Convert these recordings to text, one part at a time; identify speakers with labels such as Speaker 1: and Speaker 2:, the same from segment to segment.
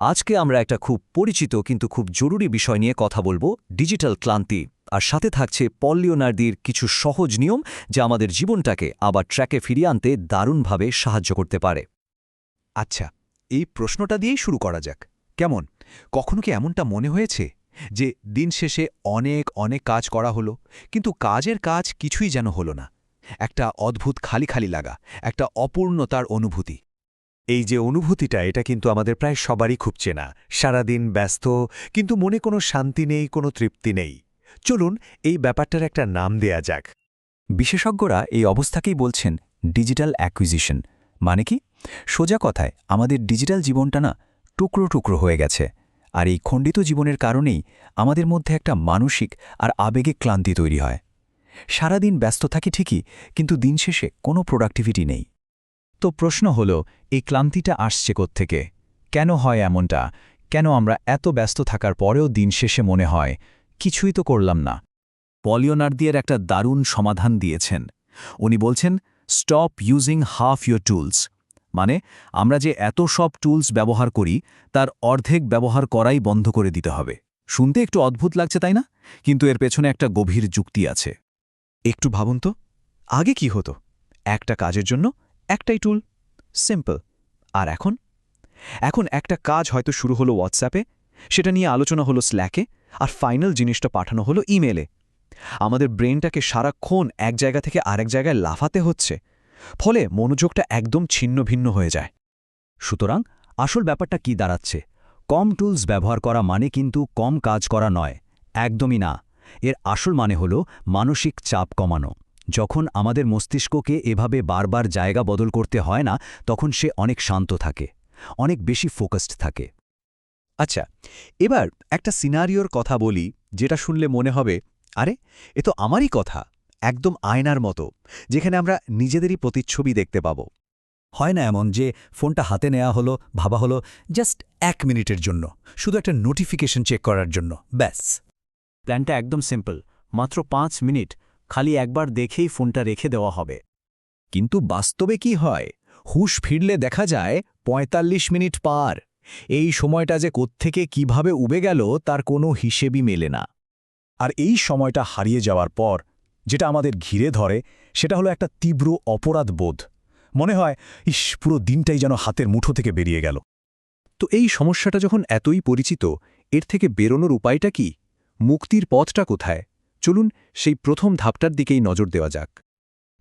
Speaker 1: আজকে আমরা একটা খুব পরিচিত কিন্তু খুব জরুরি বিষয় নিয়ে কথা বলবো, ডিজিটাল ক্লান্তি। আর সাথে থাকছে পল লিওনার্দির কিছু সহজ নিয়ম যা আমাদের জীবনটাকে আবার ট্র্যাকে ফিরিয়ে আনতে দারুণভাবে সাহায্য করতে পারে।
Speaker 2: আচ্ছা, এই প্রশ্নটা দিয়েই শুরু করা যাক। কেমন, কখনো কি এমনটা মনে হয়েছে যে দিন শেষে অনেক অনেক কাজ করা হলো, কিন্তু কাজের কাজ কিছুই যেন হলো না? একটা অদ্ভুত খালি খালি লাগা, একটা অপূর্ণতার অনুভূতি।
Speaker 3: এই যে অনুভূতিটা, এটা কিন্তু আমাদের প্রায় সবারই খুব চেনা। সারাদিন ব্যস্ত, কিন্তু মনে কোনো শান্তি নেই, কোনো তৃপ্তি নেই। চলুন এই ব্যাপারটার একটা নাম দেয়া যাক।
Speaker 4: বিশেষজ্ঞরা এই অবস্থাকেই বলছেন ডিজিটাল অ্যাকুইজিশন। মানে কি? সোজা কথায় আমাদের ডিজিটাল জীবনটা না টুকরো টুকরো হয়ে গেছে। আর এই খণ্ডিত জীবনের কারণেই আমাদের মধ্যে একটা মানসিক আর আবেগিক ক্লান্তি তৈরি হয়। সারাদিন ব্যস্ত থাকি ঠিকই, কিন্তু দিন শেষে কোনো প্রোডাক্টিভিটি নেই। তো প্রশ্ন হলো, এই ক্লান্তিটা আসছে কোত্থেকে? কেন হয় এমনটা? কেন আমরা এত ব্যস্ত থাকার পরেও দিন শেষে মনে হয় কিছুই তো করলাম না? পল লিওনার্দির একটা দারুণ সমাধান দিয়েছেন। উনি বলছেন, stop using half your tools. মানে আমরা যে এত সব টুলস ব্যবহার করি তার অর্ধেক ব্যবহার করাই বন্ধ করে দিতে হবে। শুনতে একটু অদ্ভুত লাগছে, তাই না? কিন্তু এর পেছনে একটা গভীর যুক্তি আছে।
Speaker 2: একটু ভাবুন তো, আগে কি হতো? একটা কাজের জন্য একটাই টুল, সিম্পল। আর এখন এখন একটা কাজ হয়তো শুরু হলো হোয়াটসঅ্যাপে, সেটা নিয়ে আলোচনা হলো স্ল্যাকে, আর ফাইনাল জিনিসটা পাঠানো হলো ইমেলে। আমাদের ব্রেনটাকে সারাক্ষণ এক জায়গা থেকে আরেক জায়গায় লাফাতে হচ্ছে, ফলে মনোযোগটা একদম ছিন্ন ভিন্ন হয়ে যায়।
Speaker 1: সুতরাং আসল ব্যাপারটা কি দাঁড়াচ্ছে? কম টুলস ব্যবহার করা মানে কিন্তু কম কাজ করা নয়, একদমই না। এর আসল মানে হল মানসিক চাপ কমানো। যখন আমাদের মস্তিষ্ককে এভাবে বারবার জায়গা বদল করতে হয় না, তখন সে অনেক শান্ত থাকে, অনেক বেশি ফোকাসড থাকে।
Speaker 2: আচ্ছা, এবার একটা সিনারিওর কথা বলি, যেটা শুনলে মনে হবে, আরে এ তো আমারই কথা, একদম আয়নার মতো, যেখানে আমরা নিজেদেরই প্রতিচ্ছবি দেখতে পাব।
Speaker 1: হয় না এমন যে ফোনটা হাতে নেওয়া হলো, ভাবা হলো জাস্ট 1 মিনিটের জন্য, শুধু একটা নোটিফিকেশন চেক করার জন্য, ব্যাস। প্ল্যানটা একদম সিম্পল, মাত্র 5 মিনিট, খালি একবার দেখেই ফোনটা রেখে দেওয়া হবে।
Speaker 4: কিন্তু বাস্তবে কি হয়? হুঁশ ফিরলে দেখা যায় ৪৫ মিনিট পার। এই সময়টা যে কোত্থেকে কিভাবে উবে গেল তার কোনো হিসেবই মেলে না। আর এই সময়টা হারিয়ে যাওয়ার পর যেটা আমাদের ঘিরে ধরে, সেটা হলো একটা তীব্র অপরাধ বোধ। মনে হয়, ইস, পুরো দিনটাই যেন হাতের মুঠো থেকে বেরিয়ে গেল।
Speaker 2: তো এই সমস্যাটা যখন এতই পরিচিত, এর থেকে বেরোনোর উপায়টা কি? মুক্তির পথটা কোথায়? চলুন সেই প্রথম ধাপটার দিকেই নজর দেওয়া যাক।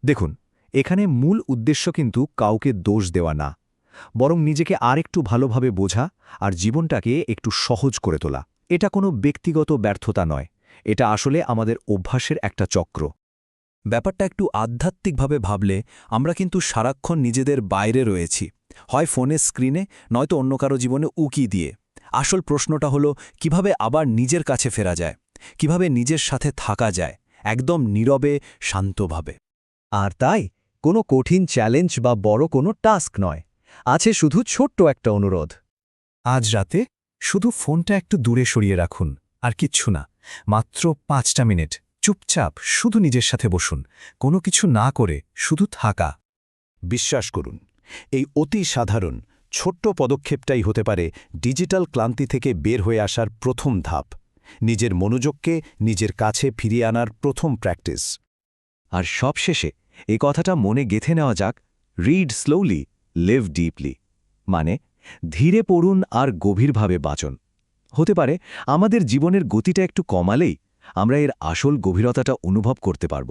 Speaker 2: দেখুন, এখানে মূল উদ্দেশ্য কিন্তু কাউকে দোষ দেওয়া না, বরং নিজেকে আরেকটু ভালোভাবে বোঝা আর জীবনটাকে একটু সহজ করে তোলা। এটা কোনো ব্যক্তিগত ব্যর্থতা নয়, এটা আসলে আমাদের অভ্যাসের একটা চক্র।
Speaker 4: ব্যাপারটা একটু আধ্যাত্মিকভাবে ভাবলে আমরা কিন্তু সারাক্ষণ নিজেদের বাইরে রয়েছি, হয় ফোনের স্ক্রিনে, নয়তো অন্য কারো জীবনে উকি দিয়ে। আসল প্রশ্নটা হলো কিভাবে আবার নিজের কাছে ফেরা যায়, কিভাবে নিজের সাথে থাকা যায়, একদম নীরবে, শান্তভাবে।
Speaker 1: আর তাই কোনো কঠিন চ্যালেঞ্জ বা বড় কোনো টাস্ক নয়, আছে শুধু ছোট্ট একটা অনুরোধ।
Speaker 4: আজ রাতে শুধু ফোনটা একটু দূরে সরিয়ে রাখুন, আর কিচ্ছু না। মাত্র 5টা মিনিট চুপচাপ শুধু নিজের সাথে বসুন, কোনো কিছু না করে শুধু থাকা।
Speaker 3: বিশ্বাস করুন, এই অতি সাধারণ ছোট্ট পদক্ষেপটাই হতে পারে ডিজিটাল ক্লান্তি থেকে বের হয়ে আসার প্রথম ধাপ, নিজের মনোযোগকে নিজের কাছে ফিরিয়ে আনার প্রথম প্র্যাকটিস।
Speaker 1: আর সবশেষে এই কথাটা মনে গেঁথে নেওয়া যাক, রিড স্লোলি, লিভ ডিপলি। মানে ধীরে পড়ুন আর গভীরভাবে বাঁচুন। হতে পারে আমাদের জীবনের গতিটা একটু কমালেই আমরা এর আসল গভীরতাটা অনুভব করতে পারব।